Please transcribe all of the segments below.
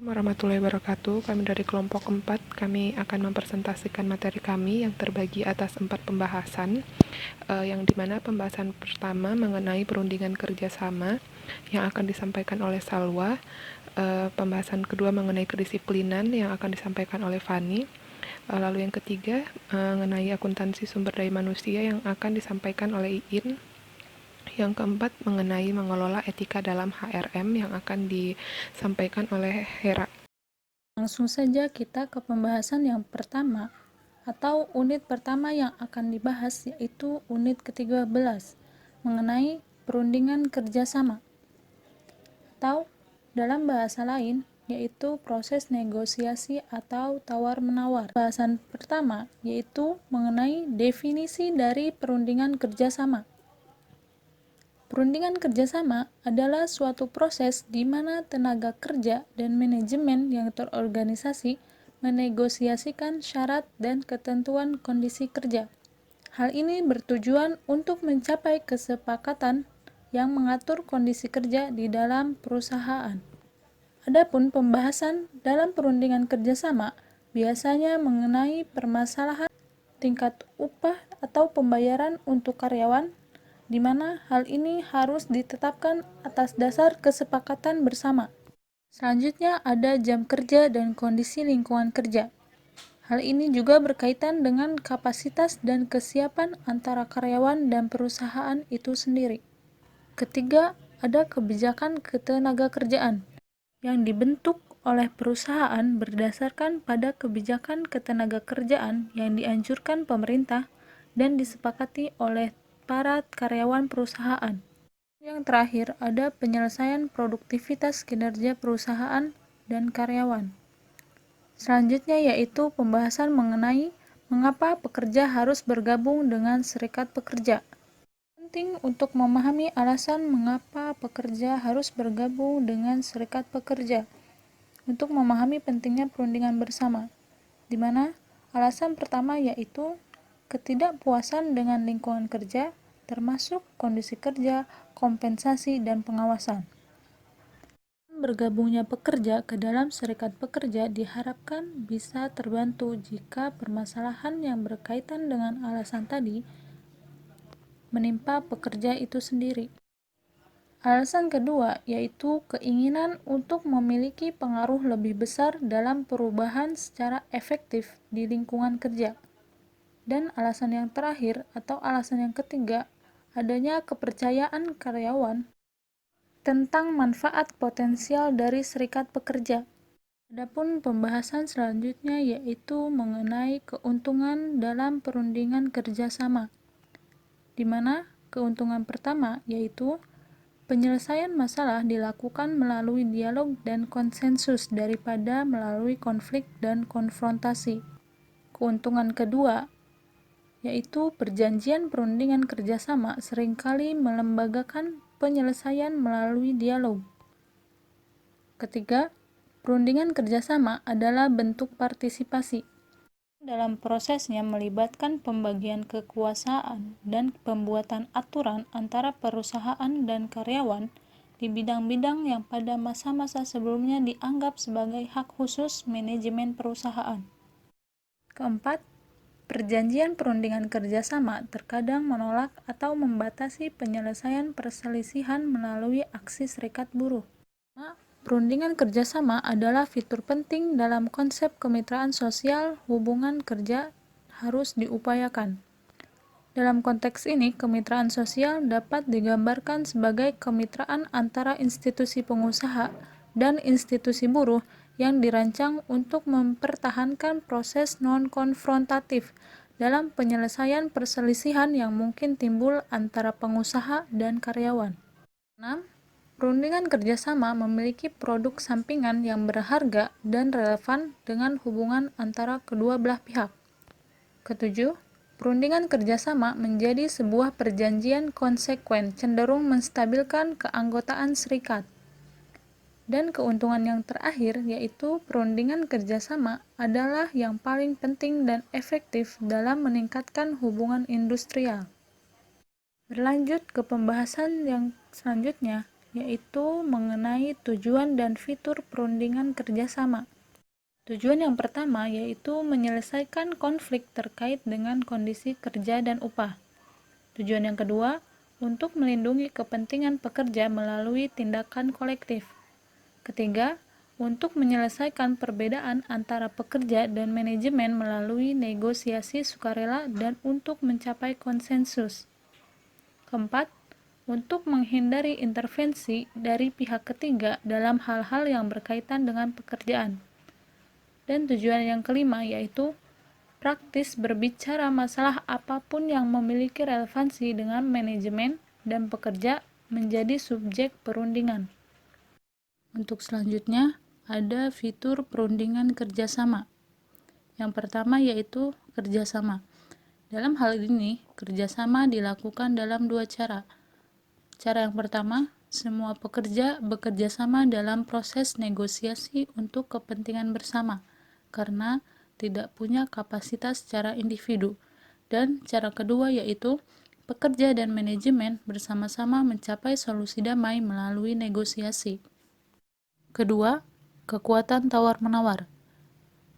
Warahmatullahi wabarakatuh. Kami dari kelompok 4, kami akan mempresentasikan materi kami yang terbagi atas 4 pembahasan, yang dimana pembahasan pertama mengenai perundingan kerjasama yang akan disampaikan oleh Salwa, pembahasan kedua mengenai kedisiplinan yang akan disampaikan oleh Fani, lalu yang ketiga mengenai akuntansi sumber daya manusia yang akan disampaikan oleh Iin, yang keempat mengenai mengelola etika dalam HRM yang akan disampaikan oleh Hera. Langsung saja kita ke pembahasan yang pertama atau unit pertama yang akan dibahas, yaitu unit ke-13 mengenai perundingan kerjasama, atau dalam bahasa lain yaitu proses negosiasi atau tawar-menawar. Bahasan pertama yaitu mengenai definisi dari perundingan kerjasama. Perundingan kerjasama adalah suatu proses di mana tenaga kerja dan manajemen yang terorganisasi menegosiasikan syarat dan ketentuan kondisi kerja. Hal ini bertujuan untuk mencapai kesepakatan yang mengatur kondisi kerja di dalam perusahaan. Adapun pembahasan dalam perundingan kerjasama biasanya mengenai permasalahan tingkat upah atau pembayaran untuk karyawan, di mana hal ini harus ditetapkan atas dasar kesepakatan bersama. Selanjutnya ada jam kerja dan kondisi lingkungan kerja. Hal ini juga berkaitan dengan kapasitas dan kesiapan antara karyawan dan perusahaan itu sendiri. Ketiga, ada kebijakan ketenagakerjaan yang dibentuk oleh perusahaan berdasarkan pada kebijakan ketenagakerjaan yang dianjurkan pemerintah dan disepakati oleh para karyawan perusahaan. Yang terakhir, ada penyelesaian produktivitas kinerja perusahaan dan karyawan. Selanjutnya yaitu pembahasan mengenai mengapa pekerja harus bergabung dengan serikat pekerja. Penting untuk memahami alasan mengapa pekerja harus bergabung dengan serikat pekerja untuk memahami pentingnya perundingan bersama, di mana alasan pertama yaitu ketidakpuasan dengan lingkungan kerja, termasuk kondisi kerja, kompensasi, dan pengawasan. Bergabungnya pekerja ke dalam serikat pekerja diharapkan bisa terbantu jika permasalahan yang berkaitan dengan alasan tadi menimpa pekerja itu sendiri. Alasan kedua yaitu keinginan untuk memiliki pengaruh lebih besar dalam perubahan secara efektif di lingkungan kerja. Dan alasan yang terakhir atau alasan yang ketiga, adanya kepercayaan karyawan tentang manfaat potensial dari serikat pekerja. Adapun pembahasan selanjutnya yaitu mengenai keuntungan dalam perundingan kerjasama, di mana keuntungan pertama yaitu penyelesaian masalah dilakukan melalui dialog dan konsensus daripada melalui konflik dan konfrontasi. Keuntungan kedua yaitu perjanjian perundingan kerjasama seringkali melembagakan penyelesaian melalui dialog. Ketiga, perundingan kerjasama adalah bentuk partisipasi. Dalam prosesnya melibatkan pembagian kekuasaan dan pembuatan aturan antara perusahaan dan karyawan di bidang-bidang yang pada masa-masa sebelumnya dianggap sebagai hak khusus manajemen perusahaan. Keempat, perjanjian perundingan kerjasama terkadang menolak atau membatasi penyelesaian perselisihan melalui aksi serikat buruh. Perundingan kerjasama adalah fitur penting dalam konsep kemitraan sosial. Hubungan kerja harus diupayakan. Dalam konteks ini, kemitraan sosial dapat digambarkan sebagai kemitraan antara institusi pengusaha dan institusi buruh yang dirancang untuk mempertahankan proses non-konfrontatif dalam penyelesaian perselisihan yang mungkin timbul antara pengusaha dan karyawan. 6. Perundingan kerjasama memiliki produk sampingan yang berharga dan relevan dengan hubungan antara kedua belah pihak. Ketujuh, perundingan kerjasama menjadi sebuah perjanjian konsekuen cenderung menstabilkan keanggotaan serikat. Dan keuntungan yang terakhir yaitu perundingan kerjasama adalah yang paling penting dan efektif dalam meningkatkan hubungan industrial. Berlanjut ke pembahasan yang selanjutnya, yaitu mengenai tujuan dan fitur perundingan kerjasama. Tujuan yang pertama yaitu menyelesaikan konflik terkait dengan kondisi kerja dan upah. Tujuan yang kedua, untuk melindungi kepentingan pekerja melalui tindakan kolektif. Ketiga, untuk menyelesaikan perbedaan antara pekerja dan manajemen melalui negosiasi sukarela dan untuk mencapai konsensus. Keempat, untuk menghindari intervensi dari pihak ketiga dalam hal-hal yang berkaitan dengan pekerjaan. Dan tujuan yang kelima yaitu praktis berbicara masalah apapun yang memiliki relevansi dengan manajemen dan pekerja menjadi subjek perundingan. Untuk selanjutnya, ada fitur perundingan kerjasama. Yang pertama yaitu kerjasama. Dalam hal ini, kerjasama dilakukan dalam dua cara. Cara yang pertama, semua pekerja bekerja sama dalam proses negosiasi untuk kepentingan bersama, karena tidak punya kapasitas secara individu. Dan cara kedua yaitu, pekerja dan manajemen bersama-sama mencapai solusi damai melalui negosiasi. Kedua, kekuatan tawar-menawar.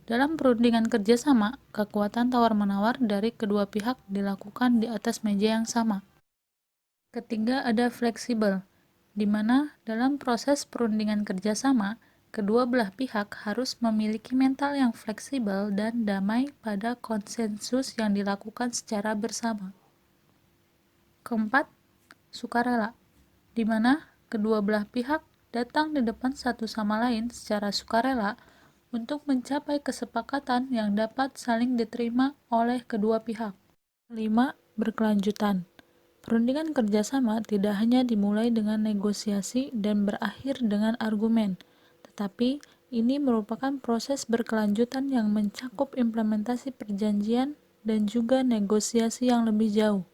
Dalam perundingan kerjasama, kekuatan tawar-menawar dari kedua pihak dilakukan di atas meja yang sama. Ketiga, ada fleksibel, di mana dalam proses perundingan kerjasama, kedua belah pihak harus memiliki mental yang fleksibel dan damai pada konsensus yang dilakukan secara bersama. Keempat, sukarela, di mana kedua belah pihak datang di depan satu sama lain secara sukarela untuk mencapai kesepakatan yang dapat saling diterima oleh kedua pihak. Kelima, berkelanjutan. Perundingan kerjasama tidak hanya dimulai dengan negosiasi dan berakhir dengan argumen, tetapi ini merupakan proses berkelanjutan yang mencakup implementasi perjanjian dan juga negosiasi yang lebih jauh.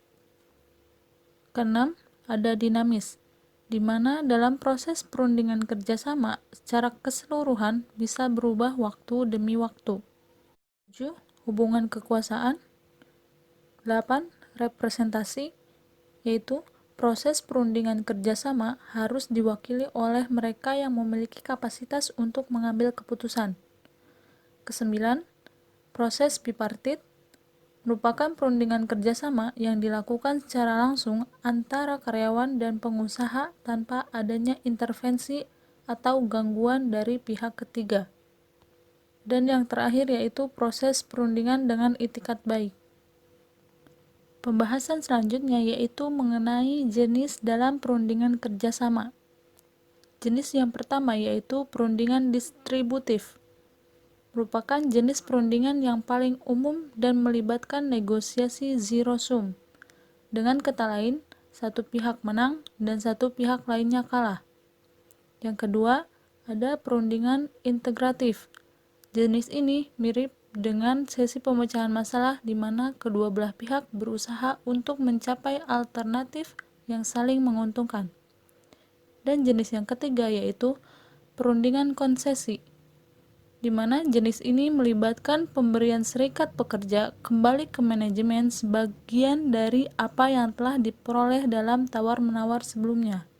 Keenam, ada dinamis, di mana dalam proses perundingan kerjasama secara keseluruhan bisa berubah waktu demi waktu. 7. Hubungan kekuasaan. 8. Representasi, yaitu proses perundingan kerjasama harus diwakili oleh mereka yang memiliki kapasitas untuk mengambil keputusan. Kesembilan, proses bipartit merupakan perundingan kerjasama yang dilakukan secara langsung antara karyawan dan pengusaha tanpa adanya intervensi atau gangguan dari pihak ketiga. Dan yang terakhir yaitu proses perundingan dengan itikat baik. Pembahasan selanjutnya yaitu mengenai jenis dalam perundingan kerjasama. Jenis yang pertama yaitu perundingan distributif. Merupakan jenis perundingan yang paling umum dan melibatkan negosiasi zero sum. Dengan kata lain, satu pihak menang dan satu pihak lainnya kalah. Yang kedua, ada perundingan integratif. Jenis ini mirip dengan sesi pemecahan masalah di mana kedua belah pihak berusaha untuk mencapai alternatif yang saling menguntungkan. Dan jenis yang ketiga yaitu perundingan konsesi, di mana jenis ini melibatkan pemberian serikat pekerja kembali ke manajemen sebagian dari apa yang telah diperoleh dalam tawar-menawar sebelumnya.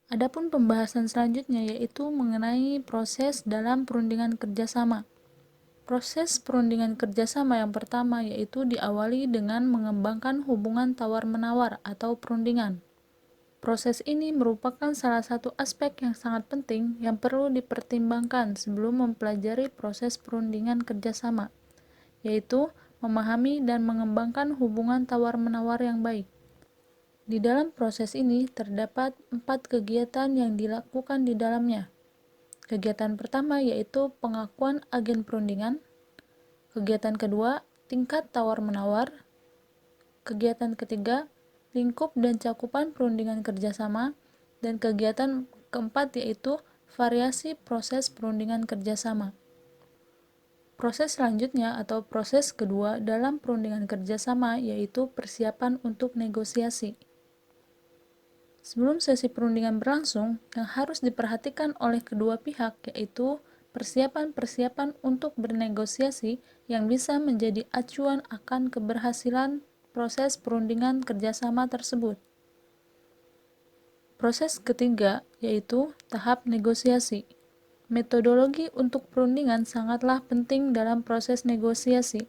Adapun pembahasan selanjutnya yaitu mengenai proses dalam perundingan kerjasama. Proses perundingan kerjasama yang pertama yaitu diawali dengan mengembangkan hubungan tawar-menawar atau perundingan. Proses ini merupakan salah satu aspek yang sangat penting yang perlu dipertimbangkan sebelum mempelajari proses perundingan kerjasama, yaitu memahami dan mengembangkan hubungan tawar-menawar yang baik. Di dalam proses ini terdapat 4 kegiatan yang dilakukan di dalamnya. Kegiatan pertama yaitu pengakuan agen perundingan. Kegiatan kedua, tingkat tawar-menawar. Kegiatan ketiga, lingkup dan cakupan perundingan kerjasama. Dan kegiatan keempat yaitu variasi proses perundingan kerjasama. Proses selanjutnya atau proses kedua dalam perundingan kerjasama yaitu persiapan untuk negosiasi. Sebelum sesi perundingan berlangsung, yang harus diperhatikan oleh kedua pihak yaitu persiapan-persiapan untuk bernegosiasi yang bisa menjadi acuan akan keberhasilan proses perundingan kerjasama tersebut. Proses ketiga yaitu tahap negosiasi. Metodologi untuk perundingan sangatlah penting dalam proses negosiasi.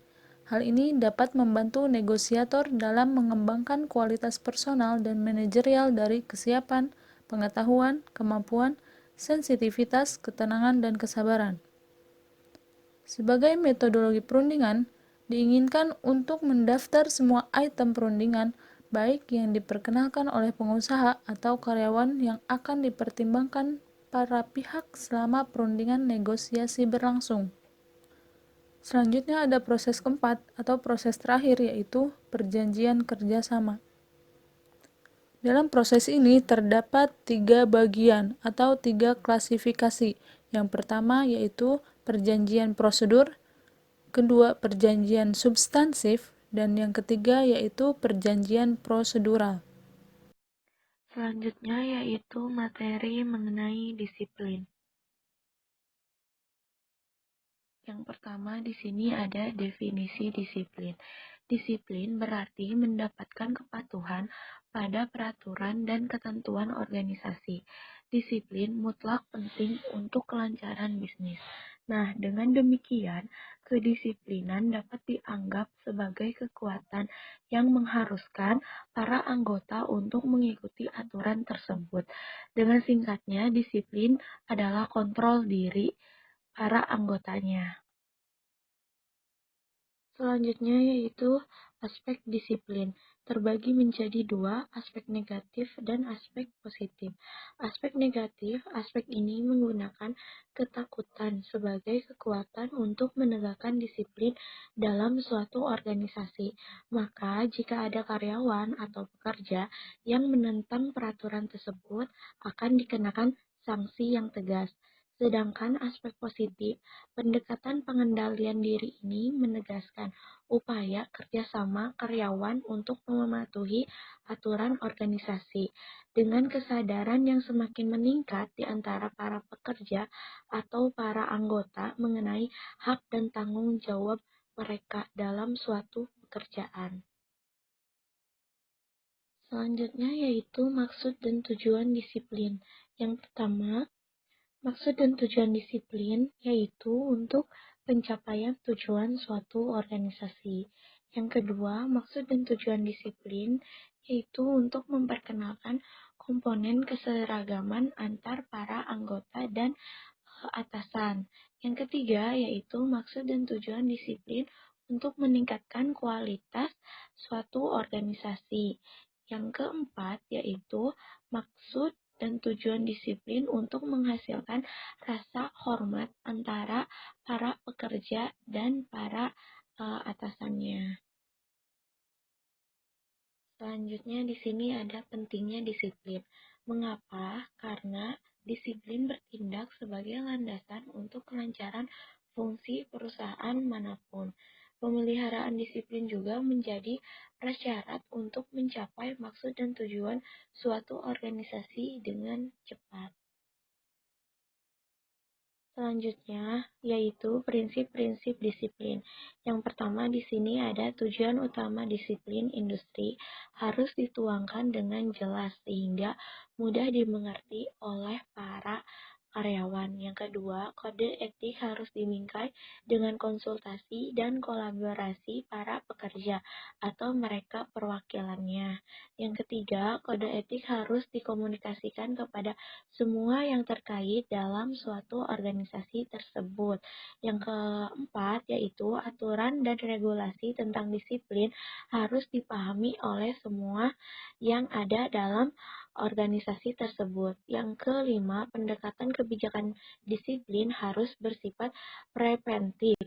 Hal ini dapat membantu negosiator dalam mengembangkan kualitas personal dan manajerial dari kesiapan, pengetahuan, kemampuan, sensitivitas, ketenangan, dan kesabaran. Sebagai metodologi perundingan, diinginkan untuk mendaftar semua item perundingan, baik yang diperkenalkan oleh pengusaha atau karyawan yang akan dipertimbangkan para pihak selama perundingan negosiasi berlangsung. Selanjutnya ada proses keempat atau proses terakhir yaitu perjanjian kerjasama. Dalam proses ini terdapat 3 bagian atau 3 klasifikasi. Yang pertama yaitu perjanjian prosedur, kedua perjanjian substansif, dan yang ketiga yaitu perjanjian prosedural. Selanjutnya yaitu materi mengenai disiplin. Yang pertama di sini ada definisi disiplin. Disiplin berarti mendapatkan kepatuhan pada peraturan dan ketentuan organisasi. Disiplin mutlak penting untuk kelancaran bisnis. Nah, dengan demikian, kedisiplinan dapat dianggap sebagai kekuatan yang mengharuskan para anggota untuk mengikuti aturan tersebut. Dengan singkatnya, disiplin adalah kontrol diri para anggotanya. Selanjutnya yaitu aspek disiplin. Terbagi menjadi dua, aspek negatif dan aspek positif. Aspek negatif, aspek ini menggunakan ketakutan sebagai kekuatan untuk menegakkan disiplin dalam suatu organisasi. Maka jika ada karyawan atau pekerja yang menentang peraturan tersebut, akan dikenakan sanksi yang tegas. Sedangkan aspek positif, pendekatan pengendalian diri ini menegaskan upaya kerjasama karyawan untuk mematuhi aturan organisasi dengan kesadaran yang semakin meningkat di antara para pekerja atau para anggota mengenai hak dan tanggung jawab mereka dalam suatu pekerjaan. Selanjutnya yaitu maksud dan tujuan disiplin. Yang pertama, maksud dan tujuan disiplin yaitu untuk pencapaian tujuan suatu organisasi. Yang kedua, maksud dan tujuan disiplin yaitu untuk memperkenalkan komponen keseragaman antar para anggota dan atasan. Yang ketiga, yaitu maksud dan tujuan disiplin untuk meningkatkan kualitas suatu organisasi. Yang keempat, yaitu maksud dan tujuan disiplin untuk menghasilkan rasa hormat antara para pekerja dan para atasannya. Selanjutnya di sini ada pentingnya disiplin. Mengapa? Karena disiplin bertindak sebagai landasan untuk kelancaran fungsi perusahaan manapun. Pemeliharaan disiplin juga menjadi prasyarat untuk mencapai maksud dan tujuan suatu organisasi dengan cepat. Selanjutnya, yaitu prinsip-prinsip disiplin. Yang pertama di sini ada tujuan utama disiplin industri harus dituangkan dengan jelas sehingga mudah dimengerti oleh para karyawan. Yang kedua, kode etik harus dimingkai dengan konsultasi dan kolaborasi para pekerja atau mereka perwakilannya. Yang ketiga, kode etik harus dikomunikasikan kepada semua yang terkait dalam suatu organisasi tersebut. Yang keempat, yaitu aturan dan regulasi tentang disiplin harus dipahami oleh semua yang ada dalam organisasi tersebut. Yang kelima, pendekatan kebijakan disiplin harus bersifat preventif,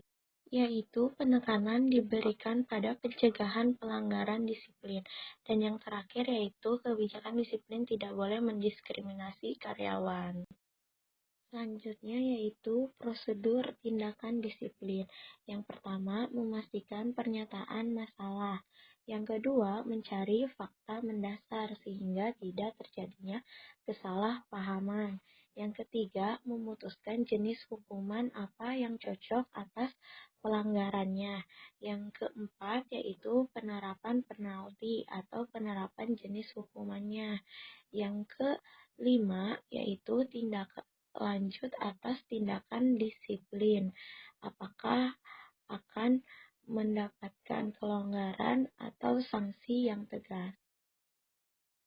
yaitu penekanan diberikan pada pencegahan pelanggaran disiplin. Dan yang terakhir yaitu kebijakan disiplin tidak boleh mendiskriminasi karyawan. Selanjutnya yaitu prosedur tindakan disiplin. Yang pertama, memastikan pernyataan masalah. Yang kedua, mencari fakta mendasar sehingga tidak terjadinya kesalahpahaman. Yang ketiga, memutuskan jenis hukuman apa yang cocok atas pelanggarannya. Yang keempat, yaitu penerapan penalti atau penerapan jenis hukumannya. Yang kelima, yaitu tindak lanjut atas tindakan disiplin. Apakah akan mendapatkan kelonggaran atau sanksi yang tegas.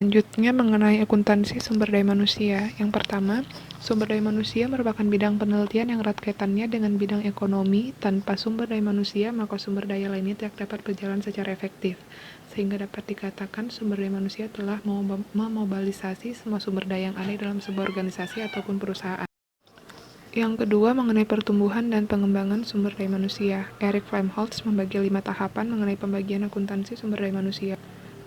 Selanjutnya mengenai akuntansi sumber daya manusia. Yang pertama, sumber daya manusia merupakan bidang penelitian yang erat kaitannya dengan bidang ekonomi. Tanpa sumber daya manusia, maka sumber daya lainnya tidak dapat berjalan secara efektif. Sehingga dapat dikatakan sumber daya manusia telah memobilisasi semua sumber daya yang ada dalam sebuah organisasi ataupun perusahaan. Yang kedua, mengenai pertumbuhan dan pengembangan sumber daya manusia. Eric Flamholtz membagi 5 tahapan mengenai pembagian akuntansi sumber daya manusia.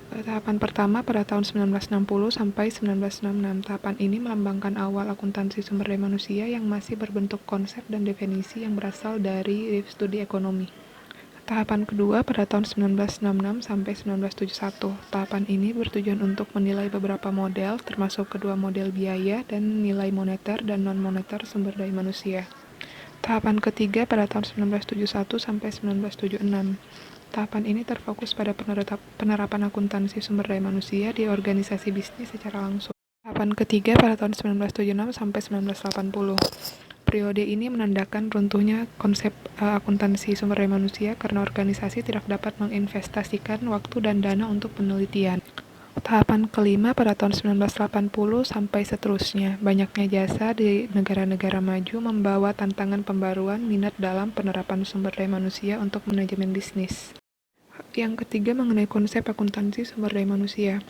Tahapan pertama pada tahun 1960 sampai 1966. Tahapan ini melambangkan awal akuntansi sumber daya manusia yang masih berbentuk konsep dan definisi yang berasal dari studi ekonomi. Tahapan kedua pada tahun 1966 sampai 1971. Tahapan ini bertujuan untuk menilai beberapa model, termasuk kedua model biaya dan nilai moneter dan non-moneter sumber daya manusia. Tahapan ketiga pada tahun 1971 sampai 1976. Tahapan ini terfokus pada penerapan akuntansi sumber daya manusia di organisasi bisnis secara langsung. Tahapan ketiga pada tahun 1976 sampai 1980. Periode ini menandakan runtuhnya konsep akuntansi sumber daya manusia karena organisasi tidak dapat menginvestasikan waktu dan dana untuk penelitian. Tahapan kelima pada tahun 1980 sampai seterusnya. Banyaknya jasa di negara-negara maju membawa tantangan pembaruan minat dalam penerapan sumber daya manusia untuk manajemen bisnis. Yang ketiga mengenai konsep akuntansi sumber daya manusia.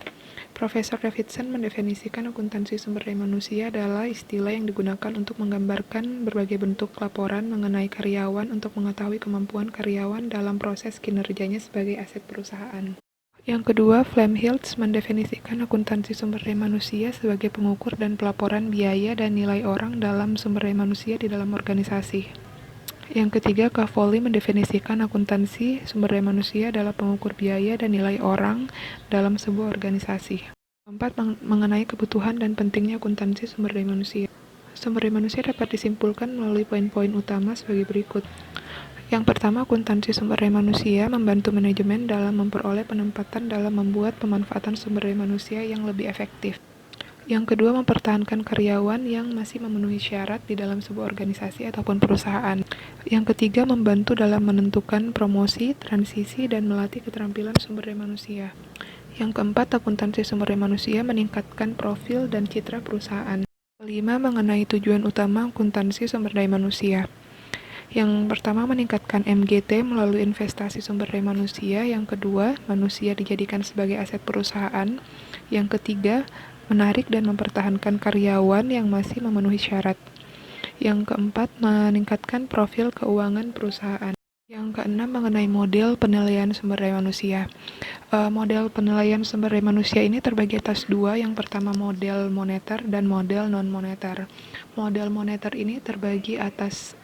Profesor Davidson mendefinisikan akuntansi sumber daya manusia adalah istilah yang digunakan untuk menggambarkan berbagai bentuk laporan mengenai karyawan untuk mengetahui kemampuan karyawan dalam proses kinerjanya sebagai aset perusahaan. Yang kedua, Flamholtz mendefinisikan akuntansi sumber daya manusia sebagai pengukur dan pelaporan biaya dan nilai orang dalam sumber daya manusia di dalam organisasi. Yang ketiga, Cavoli mendefinisikan akuntansi sumber daya manusia adalah pengukur biaya dan nilai orang dalam sebuah organisasi. Keempat, mengenai kebutuhan dan pentingnya akuntansi sumber daya manusia. Sumber daya manusia dapat disimpulkan melalui poin-poin utama sebagai berikut. Yang pertama, akuntansi sumber daya manusia membantu manajemen dalam memperoleh penempatan dalam membuat pemanfaatan sumber daya manusia yang lebih efektif. Yang kedua, mempertahankan karyawan yang masih memenuhi syarat di dalam sebuah organisasi ataupun perusahaan. Yang ketiga, membantu dalam menentukan promosi, transisi, dan melatih keterampilan sumber daya manusia. Yang keempat, akuntansi sumber daya manusia meningkatkan profil dan citra perusahaan. Kelima, mengenai tujuan utama akuntansi sumber daya manusia. Yang pertama, meningkatkan MGT melalui investasi sumber daya manusia. Yang kedua, manusia dijadikan sebagai aset perusahaan. Yang ketiga, menarik dan mempertahankan karyawan yang masih memenuhi syarat. Yang keempat, meningkatkan profil keuangan perusahaan. Yang keenam, mengenai model penilaian sumber daya manusia. Model penilaian sumber daya manusia ini terbagi atas dua. Yang pertama, model moneter dan model non-moneter. Model moneter ini terbagi atas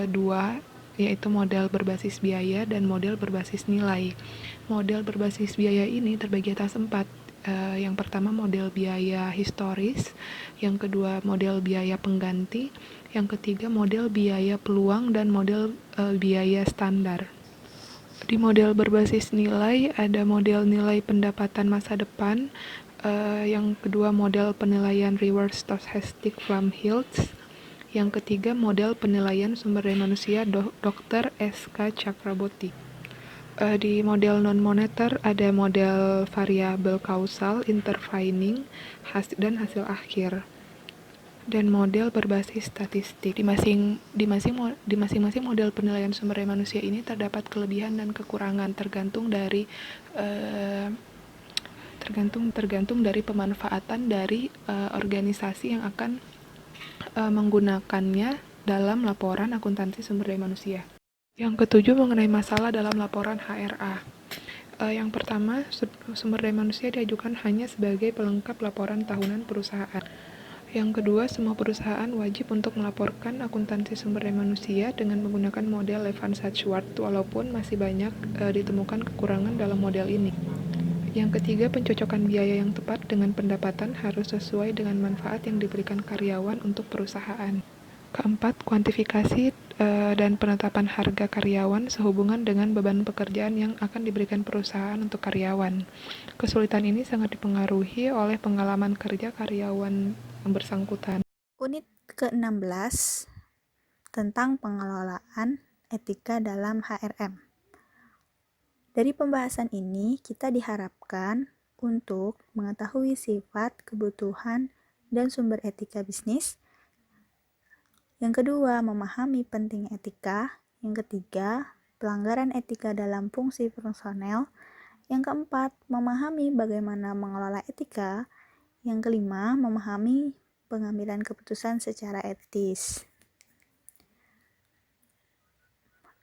dua, yaitu model berbasis biaya dan model berbasis nilai. Model berbasis biaya ini terbagi atas 4. Yang pertama, model biaya historis. Yang kedua, model biaya pengganti. Yang ketiga, model biaya peluang dan model biaya standar. Di model berbasis nilai ada model nilai pendapatan masa depan. Yang kedua, model penilaian reward stochastic Flamholtz. Yang ketiga, model penilaian sumber daya manusia Dr. S.K. Chakraborty. Di model non-moneter ada model variabel kausal, intervening, dan hasil akhir. Dan model berbasis statistik. Di masing-masing model penilaian sumber daya manusia ini terdapat kelebihan dan kekurangan tergantung dari pemanfaatan dari organisasi yang akan menggunakannya dalam laporan akuntansi sumber daya manusia. Yang ketujuh, mengenai masalah dalam laporan HRA. Yang pertama, sumber daya manusia diajukan hanya sebagai pelengkap laporan tahunan perusahaan. Yang kedua, semua perusahaan wajib untuk melaporkan akuntansi sumber daya manusia dengan menggunakan model Evans-Hatchworth, walaupun masih banyak ditemukan kekurangan dalam model ini. Yang ketiga, pencocokan biaya yang tepat dengan pendapatan harus sesuai dengan manfaat yang diberikan karyawan untuk perusahaan. Keempat, kuantifikasi dan penetapan harga karyawan sehubungan dengan beban pekerjaan yang akan diberikan perusahaan untuk karyawan. Kesulitan ini sangat dipengaruhi oleh pengalaman kerja karyawan yang bersangkutan. Unit ke-16 tentang pengelolaan etika dalam HRM. Dari pembahasan ini, kita diharapkan untuk mengetahui sifat, kebutuhan, dan sumber etika bisnis. Yang kedua, memahami penting etika. Yang ketiga, pelanggaran etika dalam fungsi personel. Yang keempat, memahami bagaimana mengelola etika. Yang kelima, memahami pengambilan keputusan secara etis.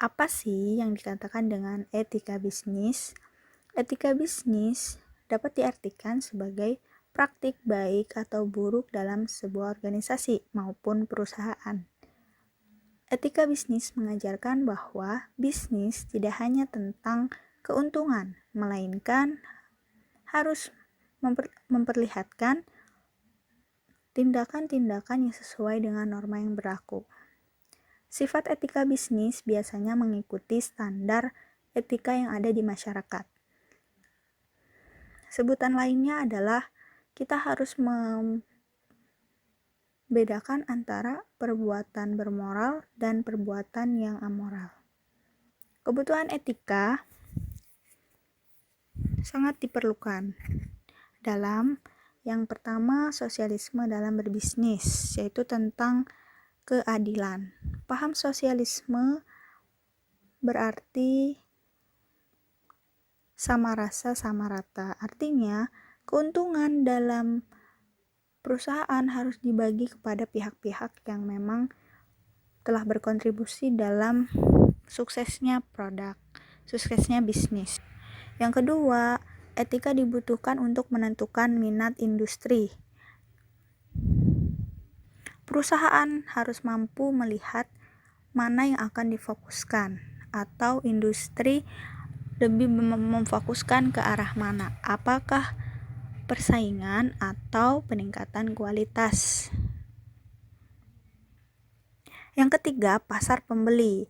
Apa sih yang dikatakan dengan etika bisnis? Etika bisnis dapat diartikan sebagai praktik baik atau buruk dalam sebuah organisasi maupun perusahaan. Etika bisnis mengajarkan bahwa bisnis tidak hanya tentang keuntungan, melainkan harus memperlihatkan tindakan-tindakan yang sesuai dengan norma yang berlaku. Sifat etika bisnis biasanya mengikuti standar etika yang ada di masyarakat. Sebutan lainnya adalah kita harus membedakan antara perbuatan bermoral dan perbuatan yang amoral. Kebutuhan etika sangat diperlukan dalam yang pertama, sosialisme dalam berbisnis, yaitu tentang keadilan. Paham sosialisme berarti sama rasa sama rata. Artinya, keuntungan dalam perusahaan harus dibagi kepada pihak-pihak yang memang telah berkontribusi dalam suksesnya produk, suksesnya bisnis. Yang kedua, etika dibutuhkan untuk menentukan minat industri. Perusahaan harus mampu melihat mana yang akan difokuskan, atau industri lebih memfokuskan ke arah mana, apakah persaingan atau peningkatan kualitas. Yang ketiga, pasar pembeli.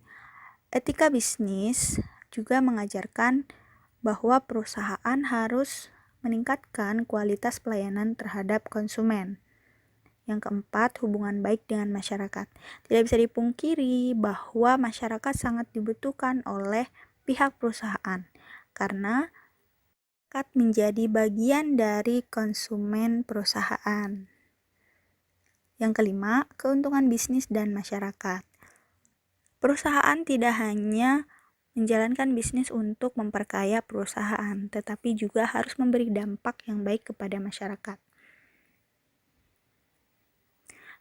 Etika bisnis juga mengajarkan bahwa perusahaan harus meningkatkan kualitas pelayanan terhadap konsumen. Yang keempat, hubungan baik dengan masyarakat. Tidak bisa dipungkiri bahwa masyarakat sangat dibutuhkan oleh pihak perusahaan karena masyarakat menjadi bagian dari konsumen perusahaan. Yang kelima, keuntungan bisnis dan masyarakat. Perusahaan tidak hanya menjalankan bisnis untuk memperkaya perusahaan, tetapi juga harus memberi dampak yang baik kepada masyarakat.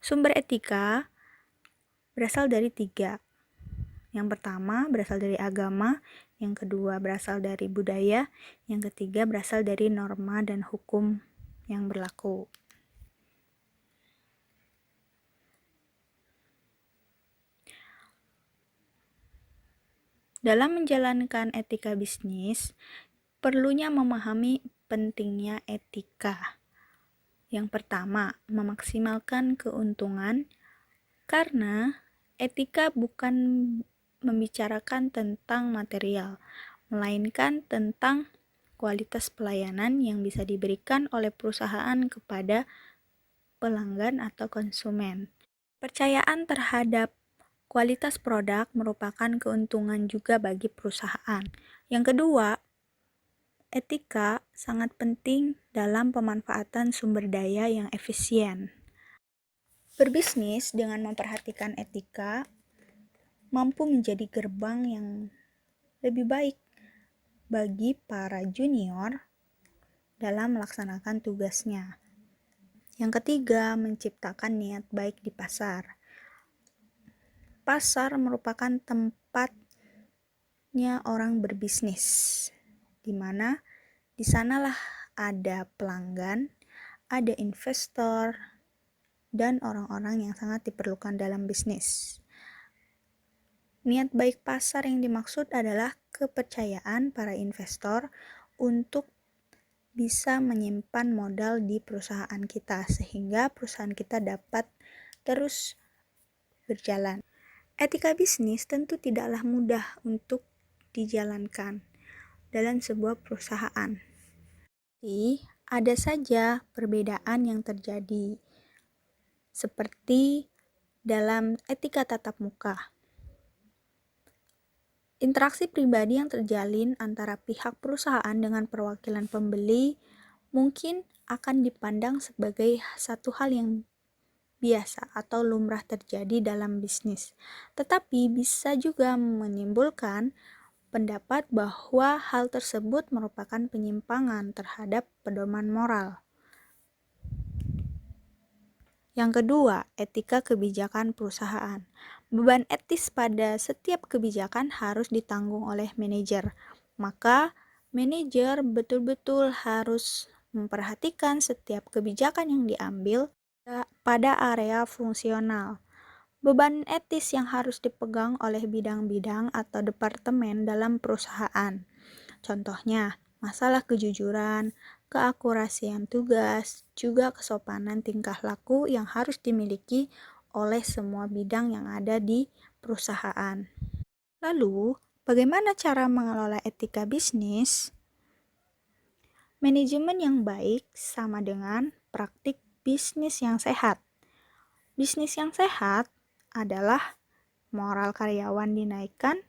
Sumber etika berasal dari 3. Yang pertama berasal dari agama, yang kedua berasal dari budaya, yang ketiga berasal dari norma dan hukum yang berlaku. Dalam menjalankan etika bisnis, perlunya memahami pentingnya etika. Yang pertama, memaksimalkan keuntungan, karena etika bukan membicarakan tentang material, melainkan tentang kualitas pelayanan yang bisa diberikan oleh perusahaan kepada pelanggan atau konsumen. Percayaan terhadap kualitas produk merupakan keuntungan juga bagi perusahaan. Yang kedua, etika sangat penting dalam pemanfaatan sumber daya yang efisien. Berbisnis dengan memperhatikan etika mampu menjadi gerbang yang lebih baik bagi para junior dalam melaksanakan tugasnya. Yang ketiga, menciptakan niat baik di pasar. Pasar merupakan tempatnya orang berbisnis, di mana di sanalah ada pelanggan, ada investor, dan orang-orang yang sangat diperlukan dalam bisnis. Niat baik pasar yang dimaksud adalah kepercayaan para investor untuk bisa menyimpan modal di perusahaan kita sehingga perusahaan kita dapat terus berjalan. Etika bisnis tentu tidaklah mudah untuk dijalankan dalam sebuah perusahaan. Jadi, ada saja perbedaan yang terjadi, seperti dalam etika tatap muka. Interaksi pribadi yang terjalin antara pihak perusahaan dengan perwakilan pembeli mungkin akan dipandang sebagai satu hal yang biasa atau lumrah terjadi dalam bisnis, tetapi bisa juga menimbulkan pendapat bahwa hal tersebut merupakan penyimpangan terhadap pedoman moral. Yang kedua, etika kebijakan perusahaan. Beban etis pada setiap kebijakan harus ditanggung oleh manajer. Maka, manajer betul-betul harus memperhatikan setiap kebijakan yang diambil pada area fungsional. Beban etis yang harus dipegang oleh bidang-bidang atau departemen dalam perusahaan. Contohnya, masalah kejujuran, keakurasian tugas, juga kesopanan tingkah laku yang harus dimiliki oleh semua bidang yang ada di perusahaan. Lalu, bagaimana cara mengelola etika bisnis? Manajemen yang baik sama dengan praktik bisnis yang sehat. Bisnis yang sehat adalah moral karyawan dinaikkan,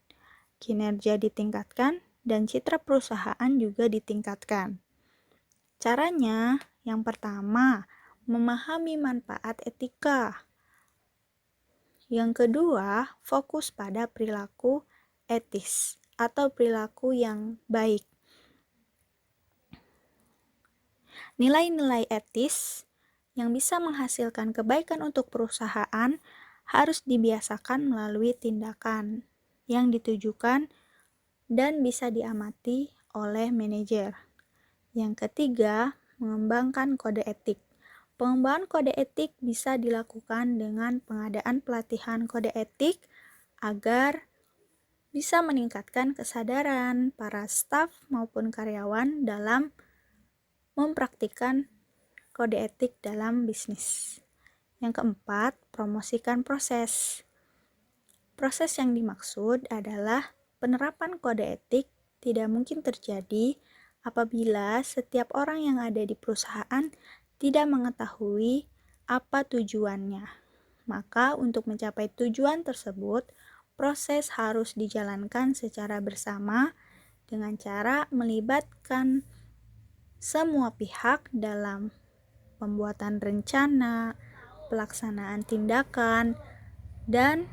kinerja ditingkatkan, dan citra perusahaan juga ditingkatkan. Caranya, yang pertama, memahami manfaat etika. Yang kedua, fokus pada perilaku etis atau perilaku yang baik. Nilai-nilai etis yang bisa menghasilkan kebaikan untuk perusahaan harus dibiasakan melalui tindakan yang ditujukan dan bisa diamati oleh manajer. Yang ketiga, mengembangkan kode etik. Pengembangan kode etik bisa dilakukan dengan pengadaan pelatihan kode etik agar bisa meningkatkan kesadaran para staf maupun karyawan dalam mempraktikkan kode etik dalam bisnis. Yang keempat, promosikan proses. Proses yang dimaksud adalah penerapan kode etik tidak mungkin terjadi apabila setiap orang yang ada di perusahaan tidak mengetahui apa tujuannya. Maka untuk mencapai tujuan tersebut, proses harus dijalankan secara bersama dengan cara melibatkan semua pihak dalam pembuatan rencana, pelaksanaan tindakan, dan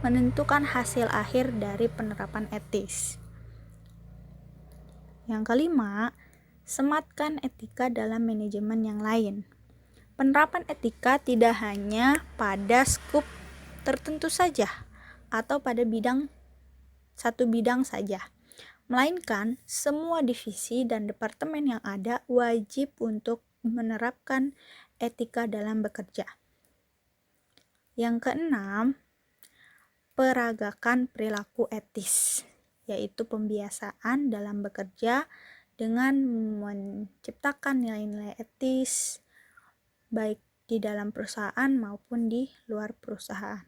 menentukan hasil akhir dari penerapan etis. Yang kelima, sematkan etika dalam manajemen yang lain. Penerapan etika tidak hanya pada skup tertentu saja atau pada satu bidang saja, melainkan semua divisi dan departemen yang ada wajib untuk menerapkan etika dalam bekerja. Yang keenam, peragakan perilaku etis, yaitu pembiasaan dalam bekerja dengan menciptakan nilai-nilai etis baik di dalam perusahaan maupun di luar perusahaan.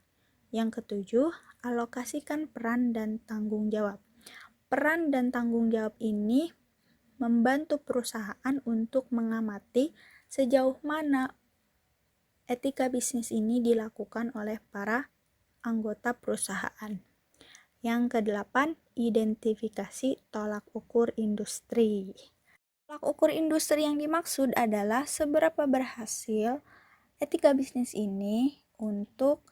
Yang ketujuh, alokasikan peran dan tanggung jawab. Peran dan tanggung jawab ini membantu perusahaan untuk mengamati sejauh mana etika bisnis ini dilakukan oleh para anggota perusahaan. Yang kedelapan, identifikasi tolak ukur industri. Tolak ukur industri yang dimaksud adalah seberapa berhasil etika bisnis ini untuk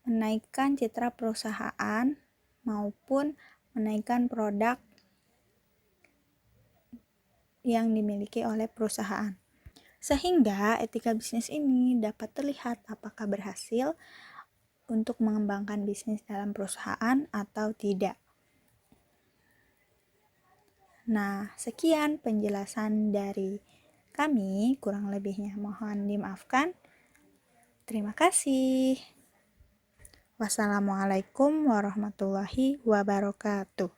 menaikkan citra perusahaan maupun menaikkan produk yang dimiliki oleh perusahaan. Sehingga etika bisnis ini dapat terlihat apakah berhasil untuk mengembangkan bisnis dalam perusahaan atau tidak. Nah, sekian penjelasan dari kami, kurang lebihnya mohon dimaafkan. Terima kasih. Wassalamualaikum warahmatullahi wabarakatuh.